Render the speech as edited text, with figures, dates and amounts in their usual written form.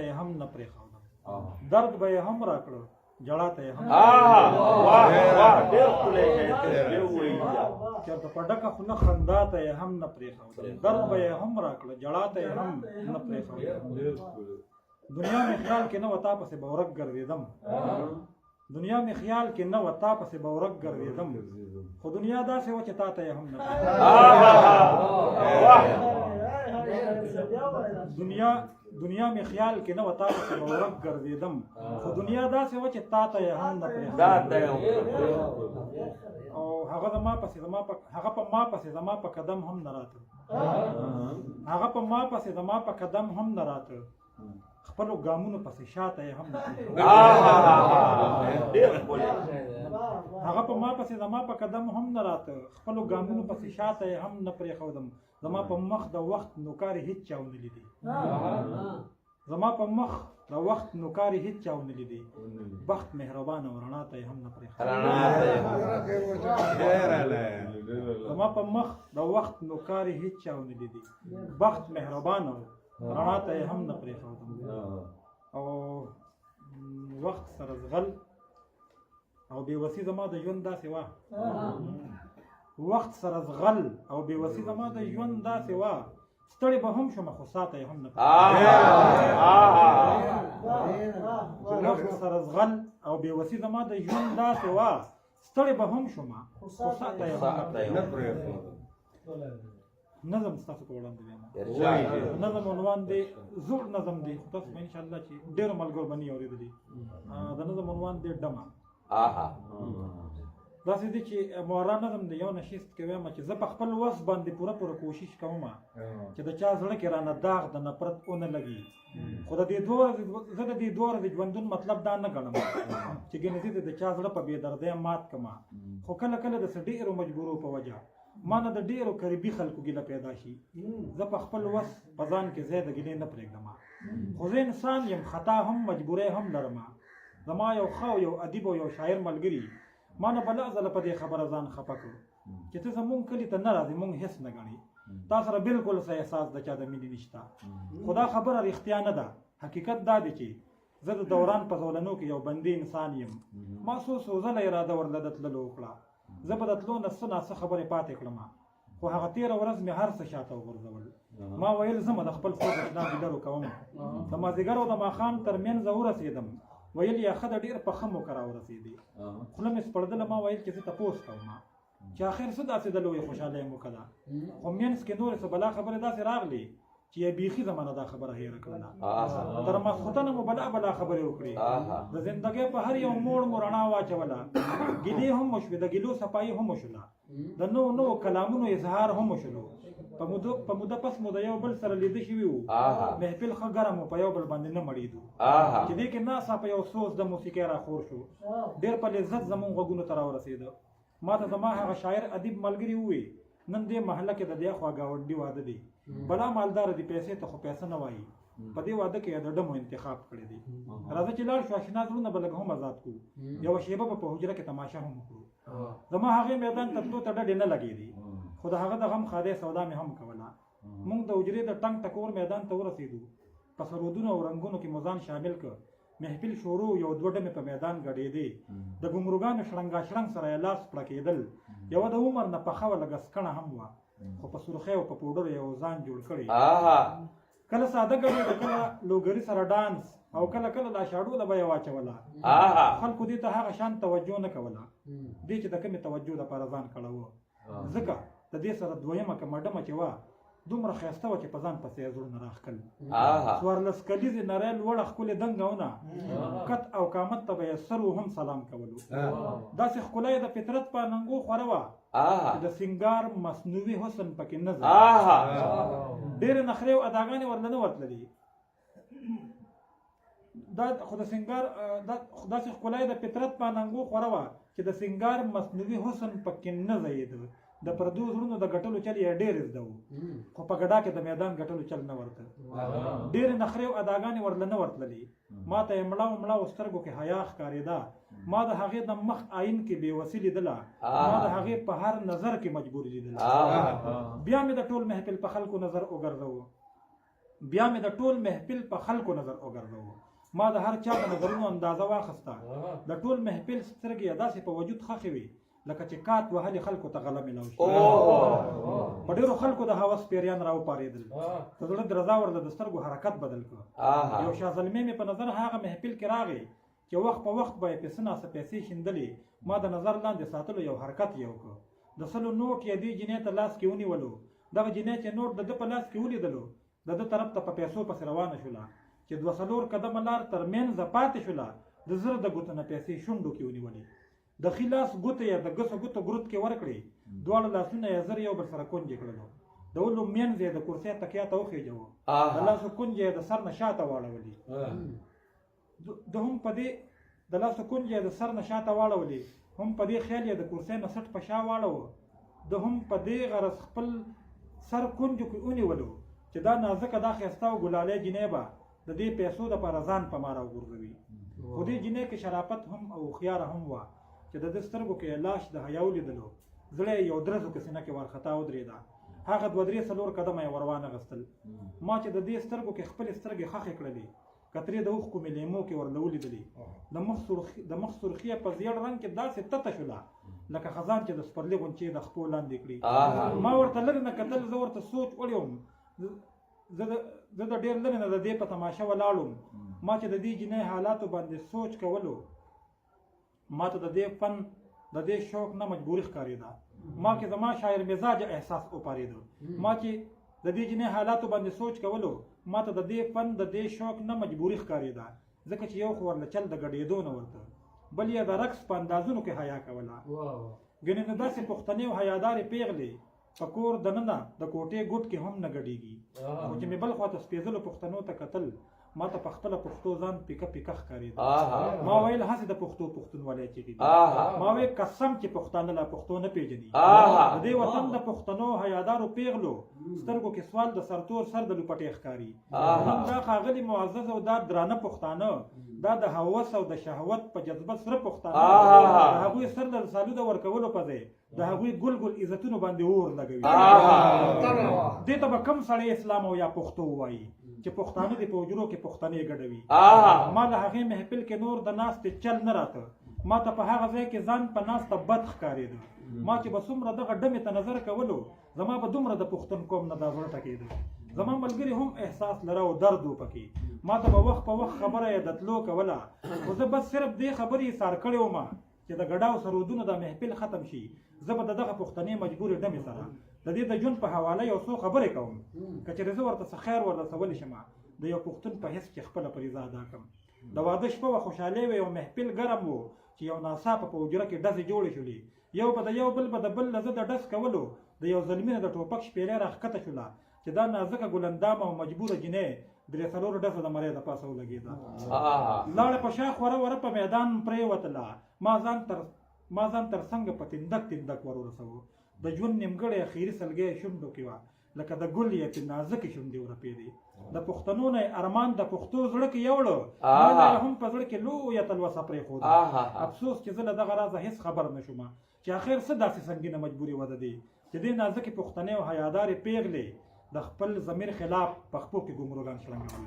هم نه پرېښودم، درد به یې هم راکړه، جړا ته یې هم چېرته په ډکه خوله خندا ته یې هم نه پرېښودم، درد به یې هم راکړه، جړا ته یې هم نه پرېښودم. دنیا مې خیال کې نه و تا پسې به ورک ګرځېدم، دنیا مې خیال کې نه و تا پسې به ورک ګرځېدم، خو دنیا داسې وه چې تا ته یې هم نه دنیا مې خیال کې نه و تا پسې به ورک ګرځېدم، خو دنیا داسې وه چې تا ته یې هم نه پرېښودم. او هغه په ما پسې زما په قدم هم نه راته، هغه په ما پسې زما په قدم هم نه راته، خپلو ګامونو پسې شاته یې هم نه هغه په ما پسې زما په قدم هم نه راته، خپلو ګامونو پسې شاته یې هم نه پرېښودم. زما په مخ د وخت نوکارې هېڅ چا ونه لیدې، زما په مخ د وخت نوکارې هېڅ چا ونه لیدې، بخت مهربانه او رڼا ته یې هم نه پرېښودم. زما په مخ د وخت نوکارې هېڅ چا ونه لیدې، بخت مهربانه او رڼا ته یې هم نه پرېښودم. او وخت سره زغل او بېوسي زما د ژوند داسې وه، وخت سره زغل او بېوسي زما د ژوند داسې وه، ستړی به هم شومه خو ساته یې هم نه وخت سره زغل او بېوسي زما د ژوند داسې وه، ستړی به هم شومه خو ساته یې هم نه پرېښودم. نظم ستاسو په وړاندې دی، نظم عنوان دی زوړ نظم دی، خو تاسو به انشاءالله چې ډېرو ملګرو به نه یې اورېدلي. د نظم عنوان دی ډمه. داسې دی چې مورا نظم دی، یو نشست کې وایم چې زه په خپل وس باندې پوره کوشش کوم چې د چا زړه کې رانه داغ د نفرت ونه لګي، خو د دې زه د دې دوه ورځې ژوندون مطلب دا نه ګڼم چې ګنې زه د چا زړه په بې دردۍ مات کړم، خو کله کله د څه ډېرو مجبورو په وجه ما نه د ډېرو قریبي خلکو ګیله پیدا شي، زه په خپل وس په ځان کې ځای د ګیلې نه پرېږدم، خو زه انسان یم، خطا هم مجبورۍ هم لرم. زما یو ښه او یو ادیب او یو شاعر ملګري ما نه بله ځله په دې خبره ځان خفه کړ چې ته زمونږ کلي ته نه راځې، مونږ هېڅ نه ګڼې، تا سره بلکل څه احساس د چا د مینې نشته. خو دا خبره رښتیا نه ده، حقیقت دا دی چې زه د دوران په زولنو کې یو بندي انسان یم. ما څو ځله اراده ورله د تللو وکړه، زه به د تلو نه څه ناڅه خبرې پاتې کړم، خو هغه تېره ورځ مې هر څه شاته وغورځول. ما ویل ځمه د خپل خوږ اشنا دیدارو کوم، د مازدیګر او د ماښام تر منځه ورسېدم، ویل یا ښه د ډېر په ښه موقع راورسېدې، خوله مې سپړدله. ما ویل چې زه تپوس کوم چې آخر څه داسې د لویې خوشحالۍ موقع ده، خو منځ کې نورې څه بلا خبرې داسې راغلې چې یا بیخي زمانه دا خبره هېره کړله، تر ماخوتنه مو بلا خبرې وکړې، د زندګۍ په هر یو موړ مو رڼا واچوله، ګیلې هم وشوې، د ګیلو صفایي هم وشوله، د نوو کلامونو اظهار هم وشولو، په موده پس مو د یو بل سره لیده شوي وو، محفل ښه ګرم و، په یو بل باندې نه مړېدو، چې دې کې ناڅاپه یو سوز د موسیقۍ راخور شو، ډېر په لذت زمونږ غوږونو ته راورسېده. ما ته زما هغه شاعر ادیب ملګري وویل نن دې محله کې د دې خوا ګاونډي واده دی، بلا مالدار دی، پیسې ته خو پیسه نه وایي، په دې واده کې د ډمو انتخاب کړی دی، راځه چې لاړ شو اشنا زړونه به لږ هم آزاد کړو، یوه شېبه به په حجره کې تماشه هم وکړو. زما هغې میدان ته تلو ته ډډې نه لګېدې، خو د هغه د غم خادۍ سودا مې هم کوله. موږ د حجرې د ټنګ ټکور میدان ته ورسېدو، په سرودونو او رنګونو کې مو ځان شامل کړ، محفل شروع، یو دوه ډمې په میدان ګډېدې، د ګمرګانو شړنګا شړنګ سره یې لاس پړکېدل، یوه د عمر نه پخه وه لږه سکڼه هم وه، خو په سرخۍ او په پوډرو یو ځان جوړ کړی، کله ساده ګډېده، کله لوګري سره ډانس، او کله لا شاډوله به یې واچوله. خلکو دې ته هغه شان توجه نه کوله، دې چې د کمې توجه دپاره ځان کړه وه، ځکه د دې سره دویمه کمه ډمه چې وه دومره ښایسته وه چې په ځان پسې یې زړونه راښکل، څوارلس کلیزې نری لوړه ښکلې دنګونه، کت او قامت ته به یې سر هم سلام کولو، داسې ښکلا یې د فطرت په ننګو خوره وه چې د سینګار مصنوعي حسن پکې نه ځي، ډېرې نخرې او اداګانې ورله نه ورتللې، خو د سینګار داسې ښکلا یې د فطرت په ننګو خوره وه چې د سینګار مصنوعي حسن پکې نه ځایېده، د پردو زړونو د ګټلو چل یې ډېر زده و، خو په ګډا کې د میدان ګټلو چل نه ورته، ډېرې نخرې او اداګانې ورله نه ورتللې، ما ته یې مړه سترګو کې حیا ښکارېده، ما د هغې د مخ آیین کې بېوسي لیدله، ما د هغې په هر نظر کې مجبوري لیدله، بیا مې د ټول محفل په خلکو نظر وګرځوه، بیا مې د ټول محفل په خلکو نظر وګرځاوه. ما د هر چا د نظرونو اندازه واخیسته. د ټول محفل سترګې یې داسې په وجود خښې وې لکه چې کات وهلې خلکو ته غله میلاو شي. په ډېرو خلکو د هوس پیریان راوپارېدل. د زړه درزا ورله د سترګو حرکت بدل کړ. یو شاه زلمۍ مې په نظر هغه محفل کې راغی چې وخت په وخت به یې پیسه ناسه پیسې شیندلې. ما د نظر لاندې ساتلو یو حرکت یې وکړ. د 100 نوټ یې دې جینۍ ته لاس کې ونیولو. دغه جینۍ چې نوټ د ده په لاس کې ولیدلو د ده طرف ته په پیسو پسې روانه شوله چې 2-4 قدمه لار تر منځه پاتې شوله. د زر د ګوتو نه پیسې شونډو کې ونیولې. د ښي لاس ګوته یې د ګسو ګوتو ګروت کې ورکړې. دواړه لاسونه یې زر یو بل سره کونجې کړلو. د ولو منځ یې د کرسۍ تکیا ته وخېجوه. د لاسو کونجې یې د سر نه شاته واړولې. د لاسو کونجې یې د سر نه شاته واړولې. هم په دې خیال یې د کرسۍ نه سټ په شا واړوه. د هم په دې غرض خپل سر کونجو کې ونیولو چې دا نازکه دا ښایسته او ګلالۍ جینۍ به د دې پیسو دپاره ځان په ما راوغورځوي. خو دې جینۍ کې شرافت هم او هوښیاره هم وه چې د ده سترګو کې یې لاش د حیا ولیدلو. زړه یې یو درزو کې سینه کې وارخطا ودرېده. هغه 2-3 قدمه یې ور وانغستل. ما چې د دې سترګو کې خپلې سترګې خښې کړلې کترې د اوښکو مې لیمو کې ورله ولیدلې. د مخ سرخي په زیړ رنګ کې داسې تته شوله لکه خزان چې د سپرلي غونچې د خپو لاندې کړي. ما ورته لرې نه کتل. زه ورته سوچ وړی وم. زه د ډېر لرې نه د دې په تماشه ولاړ وم. ما چې د دې جینۍ حالاتو باندې سوچ کولو ما ته د دې فن د دې شوق نه مجبوري ښکارېده. ما کې زما شاعر مزاجه احساس وپارېده. ما چې د دې جینۍ حالاتو باندې سوچ کولو ما ته د دې فن د دې شوق نه مجبوري ښکارېده ځکه چې یو خو ورله چل د ګډېدو نه ورته بل یې د رقص په اندازونو کې حیا کوله. ګنې نو داسې پښتنې او حیادارې پیغلې په کور دننه د کوټې ګوټ کې هم نه ګډېږي. خو چې مې بل خواته سپېڅلو پښتنو ته کتل ما ته په خپله پښتو ځان پیکه پیکه ښکارېده. ما ویل هسې د پښتو پښتونوالی چغې دي. ما ویل قسم چې پښتانه لا پښتو نه پېژني. د دې وطن د پښتنو حیادارو پیغلو سترګو کې سوال د سرتور سر د لوپټې ښکاري. هم دا ښاغلي معزز او دا درانه پښتانه دا د هوس او د شهوت په جذبه سره پښتانه د هغوی سر د رسالو د ورکولو په ځای د هغوی ګل ګل عزتونو باندې اور لګوي. دې ته به کوم سړی اسلام او یا پښتو ووایي چې پښتانه دې په حجرو کې پښتنې ګډوي. ما له هغې محفل کې نور د ناستې چل نه راته. ما ته په هغه ځای کې ځان په ناسته بد ښکارېده. ما چې به څومره دغه ډمې ته نظر کولو زما به دومره د پښتون قوم نه دا زړه ټکېده. زما ملګري هم احساس لره او درد و پکې. ما ته به وخت په وخت خبره یې د تلو کوله خو زه بس صرف دې خبرې ایثار کړې ومه چې د ګډاو سرودونو د محفل ختم شي زه به د دغه پښتنې مجبورې ډمې سره د دې د ژوند په حواله یو څو خبرې کوم که چېرې زه ورته څه خیر وررسولی شمه د یو پښتون په حس کې خپله فریضه ادا کړم. د واده شپه وه خوشحالۍ وه. یو محفل ګرم و چې یو ناڅاپه په حجره کې ډزې جوړې شولې. یو به د یو بل به د بل له زه د ډز کولو د یو زلمي نه د ټوپک شپېلۍ راښکته شوله چې دا نازکه ګلندامه او مجبوره جینۍ 3-4 ډزو د مرۍ د پاسه ولګېده. لاړه په شا خوره وره په میدان پرېوتله. ما ځان تر څنګه په تندک تندک ور ورسوه. د ژوند نیمګړی اخري سلګۍ یې شونډو کې وه لکه د ګل یې پې نازکې شونډې ورپېدې. د پښتنو نه ارمان د پښتو زړه کې یوړه. ما هم په زړه کې لویه تلوسه پرېښوده. افسوس چې زه له دغه رازه هېڅ خبر نه شومه چې اخر څه داسې سنګینه مجبوري وه د دې چې دې نازکې پښتنې او حیادارې پیغلې د خپل ضمیر خلاف په خپو کې ګمروګان شړنګول.